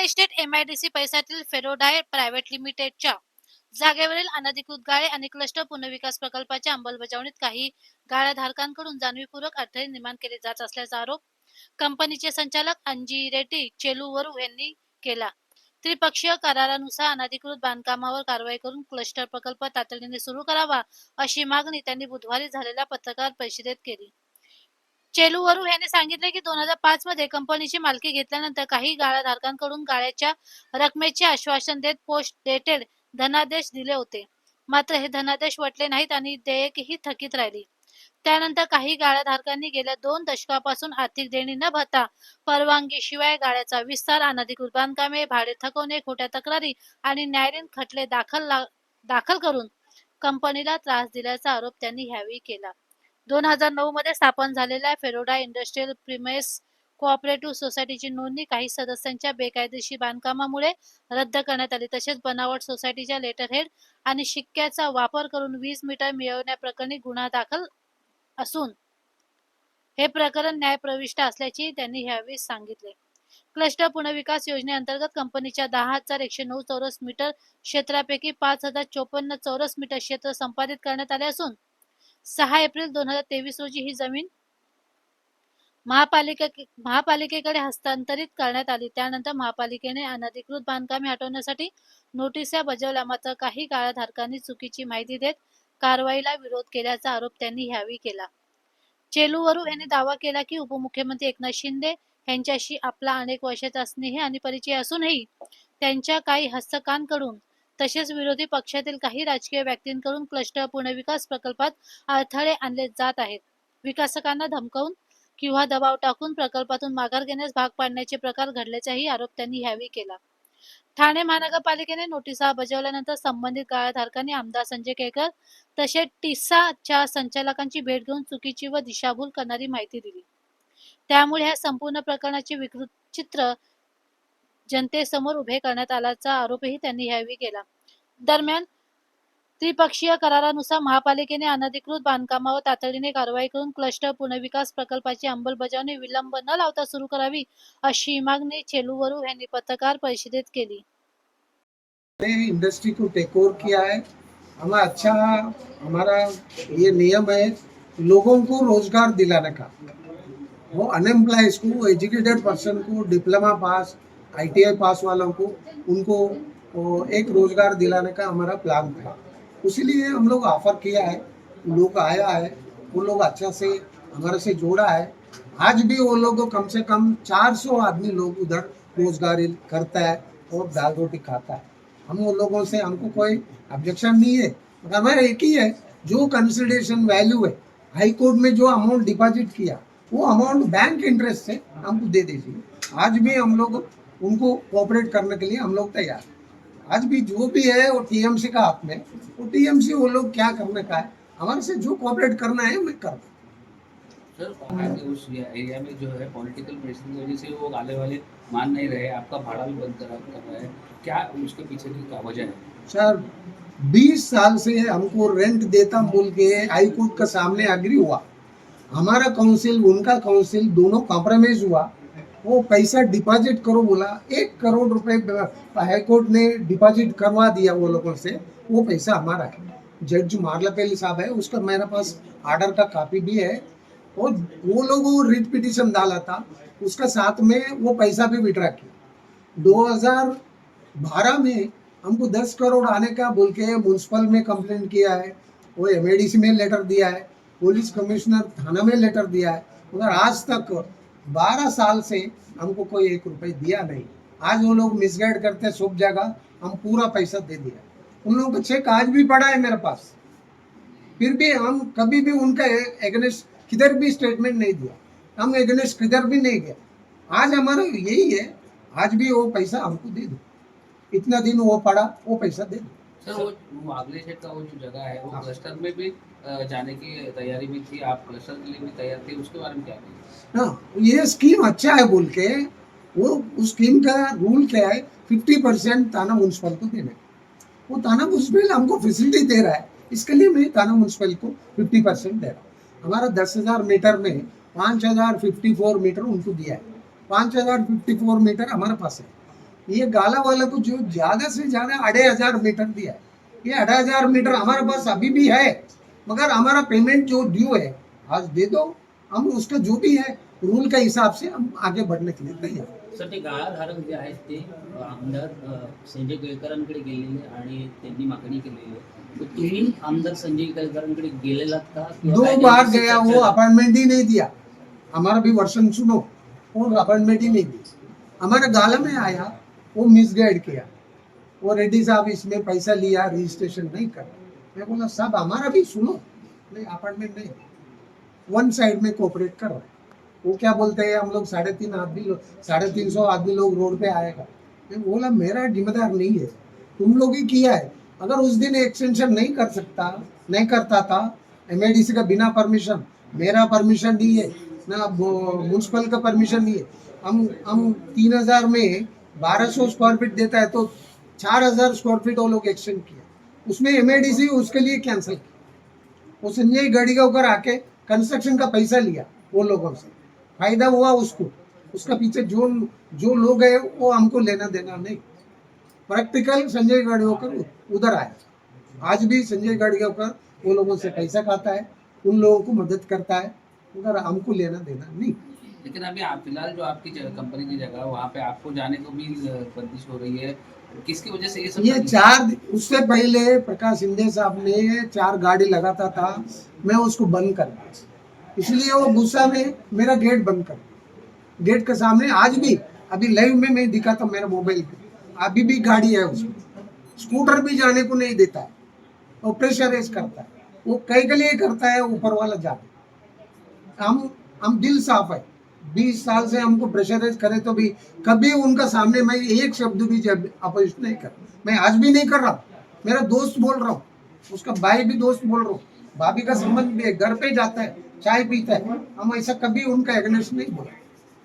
Estate MIDC परिसरातील फेरोडाय private लिमिटेडच्या जागेवरील अनधिकृत गाळे आणि क्लस्टर पुनर्विकास प्रकल्पाच्या अंमलबजावणीत काही गाळ्याधारकांकडून जाणीवपूर्वक अडथळे निर्माण केले जात असल्याचा आरोप कंपनीचे संचालक अंजिरेटी चेलुवरू यांनी केला. त्रिपक्षीय करारानुसार अनधिकृत बांधकामावर कारवाई करून क्लस्टर प्रकल्प तातडीने सुरू करावा अशी मागणी त्यांनी बुधवारी झालेल्या पत्रकार परिषदेत केली. चेलुवरू यांनी सांगितले की 2005 मध्ये कंपनीची मालकी घेतल्यानंतर काही गाळाधारकांकडून गाळ्याच्या रकमेचे आश्वासन देत पोस्ट डेटेड धनादेश दिले होते. मात्र हे धनादेश वटले नाहीत आणि देयकेही थकीत राहिली. त्यानंतर काही गाळाधारकांनी गेल्या 2 दशकापासून आर्थिक देणी न भरता परवानगीशिवाय गाळ्याचा विस्तार, अनधिकृत बांधकामे, भाडे थकवणे, खोट्या तक्रारी आणि न्यायालयीन खटले दाखल करून कंपनीला त्रास दिल्याचा आरोप त्यांनी यावेळी केला. 2009 मध्ये स्थापन झालेल्या फेरोडा इंडस्ट्रियल प्रिमेस कोऑपरेटिव्ह सोसायटीची नोंदणी काही सदस्यांच्या बेकायदेशीर बांधकामामुळे रद्द करण्यात आली. तसेच बनावट सोसायटीच्या लेटरहेड आणि शिक्क्याचा वापर करून 20 मीटर मिळवण्याप्रकरणी गुन्हा दाखल असून हे प्रकरण न्यायप्रविष्ट असल्याचे त्यांनी यावेळी सांगितले. क्लस्टर पुनर्विकास योजनेअंतर्गत कंपनीच्या 10,109 चौरस मीटर क्षेत्रापैकी 5,054 चौरस मीटर क्षेत्र संपादित करण्यात आले असून 6 एप्रिल 2023 रोजी ही जमीन महापालिकेकडे हस्तांतरित करण्यात आली. त्यानंतर महापालिकेने अनधिकृत बांधकामे हटवण्यासाठी नोटिसा बजावल्या. मात्र काही गाळाधारकांनी चुकीची माहिती देत कारवाईला विरोध केल्याचा आरोप त्यांनी यावेळी केला. चेलुवरू यांनी दावा केला की उपमुख्यमंत्री एकनाथ शिंदे यांच्याशी आपला अनेक वर्षाचा स्नेह आणि परिचय असूनही त्यांच्या काही हस्तकांकडून तसेच विरोधी पक्षातील काही राजकीय व्यक्तींकडून क्लस्टर पुनर्विकास प्रकल्पात अडथळे आणले जात आहेत. विकासकांना धमकावून किंवा दबाव टाकून प्रकल्पातून माघार घेण्यास भाग पाडण्याचे प्रकार घडल्याचाही आरोप त्यांनी यावेळी केला. ठाणे महानगरपालिकेने नोटिसा बजावल्यानंतर संबंधित गाळाधारकांनी आमदार संजय केळकर तसेच टिस्साच्या संचालकांची भेट घेऊन चुकीची व दिशाभूल करणारी माहिती दिली. त्यामुळे ह्या संपूर्ण प्रकरणाचे विकृत चित्र जनतेसमोर उभे करण्यात आल्याचा आरोपही त्यांनी यावेळी केला. दरम्यान त्रिपक्षीय करारानुसार महापालिकेने अनधिकृत बांधकामावर तातडीने कारवाई करून क्लस्टर पुनर्विकास प्रकल्पाची अंमलबजावणी विलंब न लावता सुरू करावी अशी मागणी चेलुवरू यांनी पत्रकार परिषदेत केली. इंडस्ट्री को टेक ओवर किया है. हमारा ये नियम है लोगों को रोजगार दिलाने का. वो अनएम्प्लॉयज को, एजुकेटेड पर्सन को, डिप्लोमा पास, ITI पास वालों को, उनको एक रोजगार दिलाने का हमारा प्लान था. इसीलिए हम लोग ऑफर किया है. लोग आया है, वो लोग अच्छा से हमारे से जोड़ा है. आज भी वो लोग कम से कम 400 आदमी लोग उधर रोजगार करता है और दाल रोटी खाता है. हम वो लोगों से, हमको कोई ऑब्जेक्शन नहीं है, मगर हमारा एक ही है, जो कंसिडरेशन वैल्यू है हाई कोर्ट में जो अमाउंट डिपॉजिट किया वो अमाउंट बैंक इंटरेस्ट से हमको दे दीजिए. आज भी हम लोग उनको कोऑपरेट करने के लिए हम लोग तैयार. आज भी जो भी है वो TMC का हाथ में, वो TMC वो लोग क्या करने का है, हमारे से जो कोऑपरेट करना है मैं कर. सर उस एरिया में जो है पॉलिटिकल प्रेशर की वजह से वो आने वाले मान नहीं रहे, आपका भाड़ा भी बंद कर रहा है, क्या उसके पीछे की क्या वजह है? सर 20 साल से हमको रेंट देता बोल के हाई कोर्ट का सामने एग्री हुआ. हमारा काउंसिल, उनका काउंसिल, दोनों कॉम्प्रोमाइज हुआ. वो पैसा डिपॉजिट करो बोला, 1 करोड़ रुपए हाई कोर्ट ने डिपॉजिट करवा दिया वो लोगों से. वो पैसा हमारा है. जज मार्लापेली साहब है, उसका मेरे पास ऑर्डर का कॉपी भी है. और वो लोग रिट पिटिशन डाला था, उसका साथ में वो पैसा भी विड्रा किया. 2012 में हमको 10 करोड़ आने का बोल के म्यूनसिपल में कंप्लेंट किया है. वो MIDC में लेटर दिया है, पुलिस कमिश्नर थाना में लेटर दिया है, मगर आज तक 12 साल से हमको कोई 1 रुपये दिया नहीं. आज वो लोग मिसगाइड करते हैं सब जगह. हम पूरा पैसा दे दिया. उन लोगों का चेक आज भी पड़ा है मेरे पास, फिर भी हम कभी भी उनका एगेंस्ट किधर भी स्टेटमेंट नहीं दिया. हम एगेंस्ट किधर भी नहीं गया. आज हमारा यही है, आज भी वो पैसा हमको दे दो. इतना दिन वो पड़ा, वो पैसा दे दो. सर वो आगले शेड का वो जो जगह है वो क्लस्टर में भी जाने की तैयारी भी थी, आप क्लस्टर के लिए भी तैयार थे, उसके बारे में क्या कहेंगे? हाँ, ये स्कीम अच्छा है बोल के, वो उस स्कीम का रूल क्या है, 50% थाना म्यूनसिपल को देना है. वो थाना म्यूनसिपल हमको फैसिलिटी दे रहा है, इसके लिए मैं थाना म्यूनसिपल को 50% दे रहा हूँ. हमारा 10,000 मीटर में 5,054 मीटर उनको दिया है. 5,054 मीटर हमारे पास है. ये गाला वाला को जो ज्यादा से ज्यादा 2500 मीटर दिया है, ये 2500 मीटर हमारे पास अभी भी है, मगर हमारा पेमेंट जो ड्यू है आज दे दो, हम उसका जो भी है रूल के हिसाब से हम आगे बढ़ने के लिए तैयार हैं. सर ते गाळाधारक जे आहेत ते आमदार संजय केळकरांकडे गेलेले आणि त्यांनी मागणी केलेली आहे. तर तुम्ही आमदार संजय केळकरांकडे गेलेलात का? किंवा 2 काय बार त्यांच्याशी गया, चर्चा वो झाली? अपॉइंटमेंट ही नहीं दिया. हमारा भी वर्षन सुनो, वो अपॉइंटमेंट ही नहीं दी. हमारे गाला में आया, वो मिसगाइड किया, वो रेड्डी साहब इसमें पैसा लिया, रजिस्ट्रेशन नहीं कर. मैं बोला साहब हमारा भी सुनो, नहीं अपॉइंटमेंट नहीं, वन साइड में कोऑपरेट करो. वो क्या बोलते हैं हम लोग 350 आदमी लोग रोड पे आएगा. मैं बोला मेरा जिम्मेदार नहीं है, तुम लोग ही किया है. अगर उस दिन एक्सटेंशन नहीं करता था एमआईडीसी का बिना परमिशन, मेरा परमिशन नहीं है ना, म्यूनसिपल का परमिशन नहीं है, हम 3000 में 1200 स्क्वायर फीट देता है तो 4000 स्क्वायर फीट वो लोग एक्सटेंड किया, उसमें एमआईडीसी उसके लिए कैंसिल किया. वो संजय गड़ीगांवकर आके कंस्ट्रक्शन का पैसा लिया वो लोगों से, फायदा हुआ उसको, उसका पीछे जो लोग है वो हमको लेना देना नहीं. प्रैक्टिकल संजय गड़ीगांवकर उधर आया, आज भी संजय गड़ीगांवकर वो लोगों से पैसा खाता है, उन लोगों को मदद करता है, उधर हमको लेना देना नहीं. लेकिन अभी आप फिलहाल जो आपकी कंपनी की जगह वहाँ पे आपको जाने को भी बंदिश हो रही है, किसकी वजह से ये सब? ये उससे पहले प्रकाश शिंदे साहब ने 4 गाड़ी लगाता था, मैं उसको बंद कर दिया, इसलिए वो गुस्सा में मेरा गेट बंद कर दिया. गेट के सामने आज भी अभी लाइव में मैं दिखाता मेरा मोबाइल पे, अभी भी गाड़ी है उसमें, स्कूटर भी जाने को नहीं देता है, वो प्रेशराइज करता है, वो कई के लिए करता है, ऊपर वाला जाने. हम दिल साफ है, 20 साल से हमको प्रेशराइज करे तो भी कभी उनका सामने मैं एक शब्द भी अपोजिट नहीं कर. मैं आज भी नहीं कर रहा, मेरा दोस्त बोल रहा हूँ, उसका भाई भी दोस्त बोल रहा हूँ, भाभी का संबंध भी है, घर पे जाता है, चाय पीता है, हम ऐसा कभी उनका एग्नेस्ट नहीं बोला,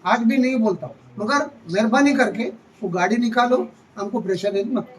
आज भी नहीं बोलता हूँ. मगर मेहरबानी करके वो गाड़ी निकालो, हमको प्रेशराइज मत करो.